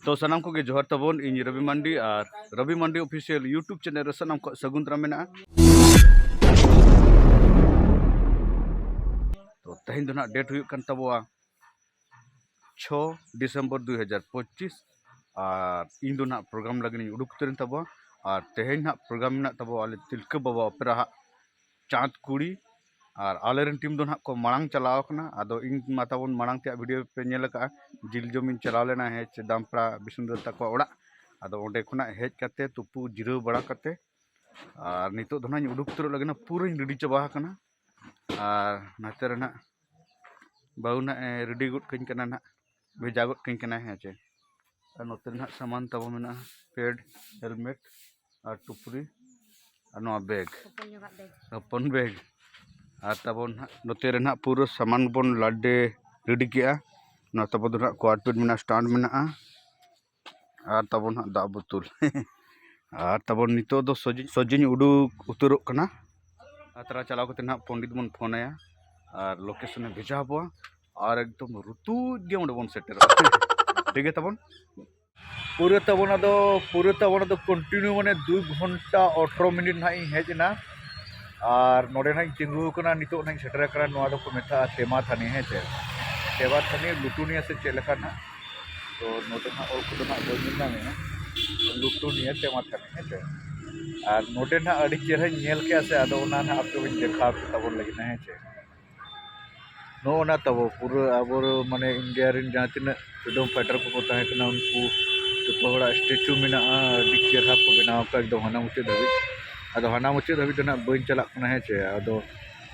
तो सनाम को जोहर तबन इन रवि मांडी और रवि मांडी ऑफिशियल यूट्यूब चैनल सनाम को सगुंतरा मेना। तो तेहन दो ना डेट हुई कन तबवा 6 दिसंबर 2025 और इन दो ना प्रोग्राम लगनी उडुक तरिन तबवा और तेहन ना प्रोग्राम ना तबवा आले तिलका बाबा ओपेरा चाँद कुड़ी और आलेरन टीम दो ना को मांग चलाव कना आदो इन माताबन मांग ते वीडियो पे नेल का जिल जमीन चला लेना है दामपड़ा विष्णुदत्त तक ओड़ा आदो ओंडे खुना हेज कते तुपु जिराव बड़ा कते और नितो दो ना उडुक तर लगना पूरा रेडी चबा कना और नाते रना बाउना रेडी गुड कइन कना ना भेजा गुड कइन कना है चे और नोते ना सामान तब मेना पेड हेलमेट और टुपरी और नो बैग अपन बैग और तबन नोते रना पूरा सामान बन लाडे रेडी किया ना तब दो ना क्वार्टर मेना स्टैंड मेना और तबन दा बोतल और तबन नितो दो सजिन उडुक उतरोक कना तरा चलाव कते ना पंडित बन फोन आया और लोकेशन भेजा बो और एकदम ऋतु गे ओंडे बन सेटर ठीक है तबन पूरे तबन कंटिन्यू माने 2 घंटा 18 मिनट ना हेजना और नोडे ना चिंगू कना नितो ना सेटर करा नोआ दो को मेथा तेमा थानी है चे तेमा थानी लुटुनिया से चेलका ना तो नोडे ना और को ना बोलना में लुटुनिया तेमा थानी है चे और नोडे ना अड़ी चेहरा नेल के से आदो ना ना आप को देखा तबन लगी ना है चे नो ना तब पूरा अब माने इंडिया रिन जहाँ तीन फ्रीडम फाइटर को ताहे कना उनको जो बड़ा स्टेचू में ना अड़ी चेहरा को बनाव का एकदम हाना मुचे धाबी आदो हाना मुचे धाबी तो ना बइन चला कना है चे आदो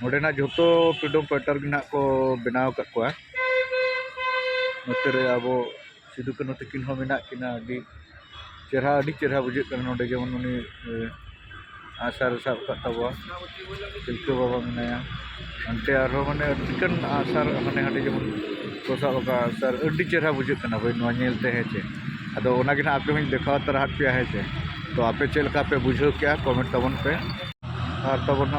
नोडे ना जोतो फ्रीडम फाइटर ना को बनाव का को नोते रे अब सिदु कनो तकिन हो मेना किना अड़ी चेहरा बुझे कना नोडे जेमन उनी आसार साब का तबवा तिलका बाबा मेनाया अंते आरो माने चिकन आसार माने हाडे जेमन कोसा बाबा आसार अड़ी चेहरा बुझे कना भाई नोआ नेलते है चे आदो ओना गिना आपे में देखा तर हाट पे है चे तो आपे चेलका पे बुझो क्या कमेंट तबन पे और तबन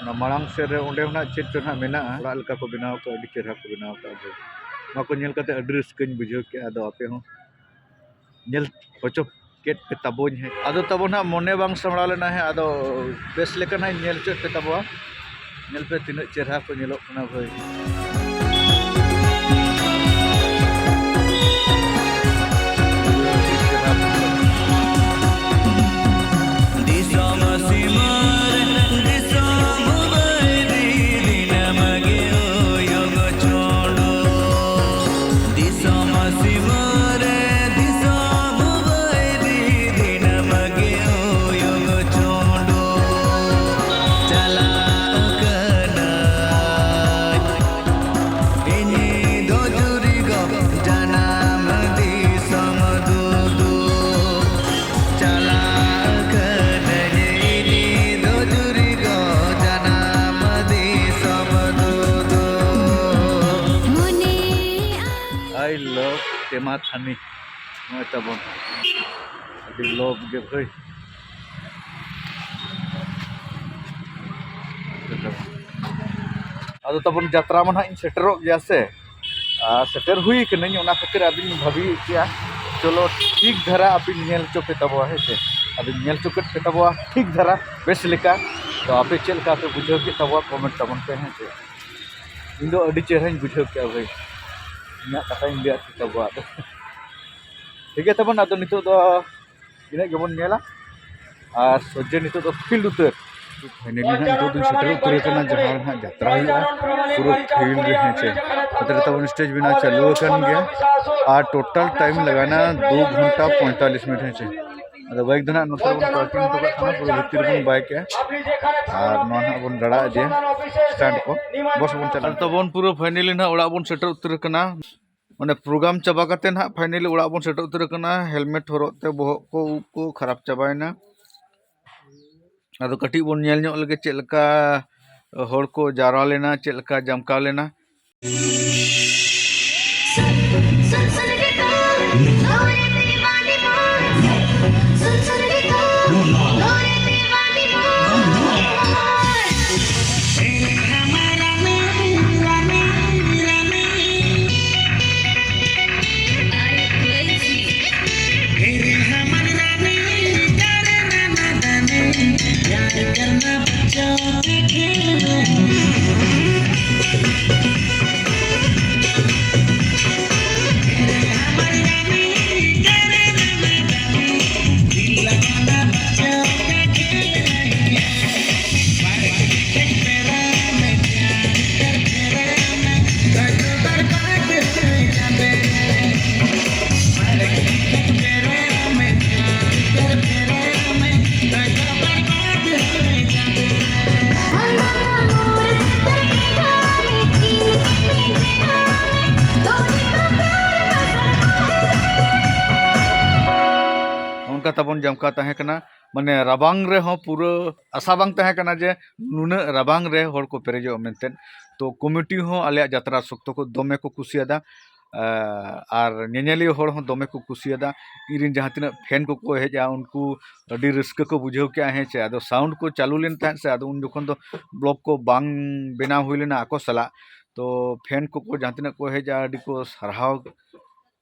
ना मांग से रे ओंडे ना चेत चना मेना ओड़ा लका को बनाव को अड़ी चेहरा को बनाव का भाई मा को नेल कते अड़ी रस्कन बुझो क्या आदो आपे हो नेल होचो केट पे तबोन है आदो तबो ना मोने बांग संभला लेना है आदो बेस लेकर ना नेल चो पे तबवा नेल पे तीन चेहरा को नेलो कना भाई I love tema thani moi tabon adi love ge bhai ado tabon jatra man इन सेटरो गया से सेटर हुई कने ओना खातिर अबिन भाभी किया चलो ठीक धरा अबिन नेल चोके तबवा है से अबिन नेल चोके पे तबवा ठीक धरा बेस लेका तो आपे चेल का पे बुझो के तबवा कमेंट तबन पे है से इन दो अडी चेहरा बुझो के भाई ना कथा इंडिया तबवा ठीक है तबन आदो नितो दो इना गेबन नेला और सज्जे नितो दो फील्ड उतर फाइनली ना नितो दो सेटर उतर कना जहां ना यात्रा हुआ पूरा फील्ड रे है अतरे तबन स्टेज बिना चालू कन गया और टोटल टाइम लगाना 2 घंटा 45 मिनट है अदो बाइक दना नोतर बन पार्किंग तो खाना पूरा भीतर बन बाइक है और नोना बन रड़ा दे स्टैंड को बस बन चला तबन पूरा फाइनली ना ओड़ा बन सेटर उतर कना माने प्रोग्राम चबा करते ना फाइनली ओड़ा बन सेटर उतर कना हेलमेट हरते बहक को खराब चबायना अदो कटी बन नेल ᱧᱚᱜ लगे चेलका हर को जारा लेना चेलका जमका लेना नौका तबन जमका तहे कना माने राबांग रे हो पूरा आशा बांग तहे कना जे नुना राबांग रे होड़ को पेरेजो मेंटेन तो कमिटी हो आले यात्रा शक्तो को दमे को कुसियादा और नेनेलियो होड़ हो दमे को कुसियादा इरिन जहां तिना फैन को हेजा उनको अडी रिस्क को बुझाव के हे चे आदो साउंड को चालू लेन तहन से आदो उन जोखन दो ब्लॉक को बांग बेना हुई लेना आको सला तो फैन को जहां तिना को हेजा अडी को सरहाव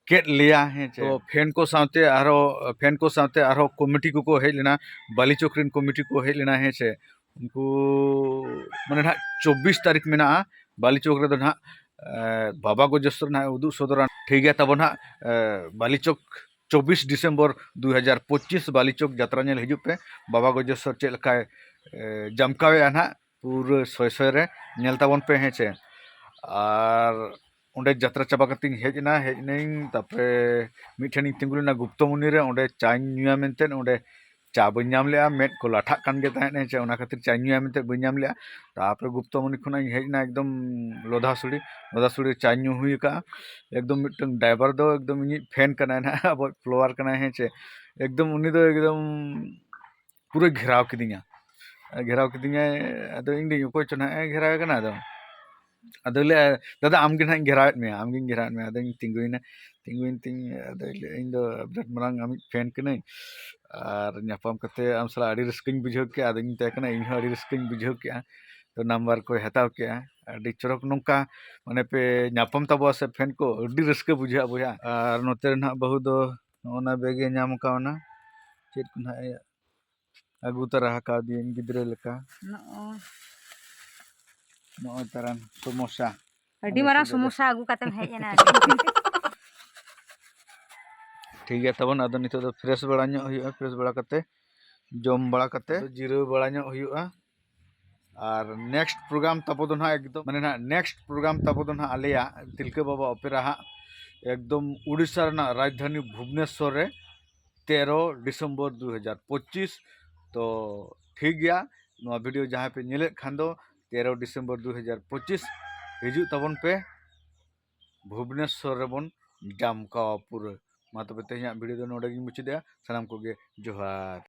केट लिया है तो फैन को साथे आरो कमिटी को हेज लेना बाली चौकरीन कमिटी को हेज लेना है से उनको माने ना 24 तारीख में ना बाली चौक रे ना बाबा गोजेश्वर ना उदू सदर ठीक है तब ना बाली चौक 24 दिसंबर 2025 बाली चौक यात्रा नेल हिजु पे बाबा गोजेश्वर चेक लका जमकावे ना पूरा सय रे नेल ताबन पे है से और उन्हें यात्रा चाबा कतिंग हेजना हेजनिंग तापरे मिठेन तिंगुलना गुप्तमुनि रे उन्हें चाय नुया मेंते उन्हें चा बन नाम लिया मेट को लाठा कान के तहने चे ओना खातिर चा नुया मेंते बन नाम लिया तापरे गुप्तमुनि खुना हेजना एकदम लोधासुड़ी चा नु हुई का एकदम मिटन ड्राइवर दो एकदम इन फैन कना ना अब फ्लोर कना है चे एकदम उनी दो एकदम पूरा घेराव किदिया अदो इंग को चना घेराव कना दो अदले दादा आमगे ना घेरावत में अदो तिंगुइना अदो इन दो बिराट मरांग आमी फैन कने और न्यापाम कते आम सला अडी रस्किंग बुझाव के अदो इन तकना इन अडी रस्किंग बुझाव के तो नंबर को हताव के अडी चरक नोंका माने पे न्यापाम तबो से फैन को अडी रस्के बुझा बुझा और नोते ना बहु दो ओना बेगे नाम कावना चेत को ना अगु तरह का दिन गिद्रे लका नो तरन समोसा अडी मारा समोसा आगु कातम हेजना ठीक है तबन अदो नितो दो फ्रेश बड़ा नो हुआ फ्रेश बड़ा कते जम बड़ा कते जीरो बड़ा नो हुआ और नेक्स्ट प्रोग्राम तबो दो ना एकदम माने ना नेक्स्ट प्रोग्राम तबो दो ना आलिया तिलके बाबा ओपेरा हा एकदम उड़ीसा ना राजधानी भुवनेश्वर रे 13 दिसंबर 2025 तो ठीक गया नो वीडियो जहाँ पे नेले खान दो 13 दिसंबर 2025 हिजू तबन पे भुवनेश्वर रेबन जमका पूरा मा तबे तेहना वीडियो दो नोडे गिन मुचादया सानाम कोगे जोहार।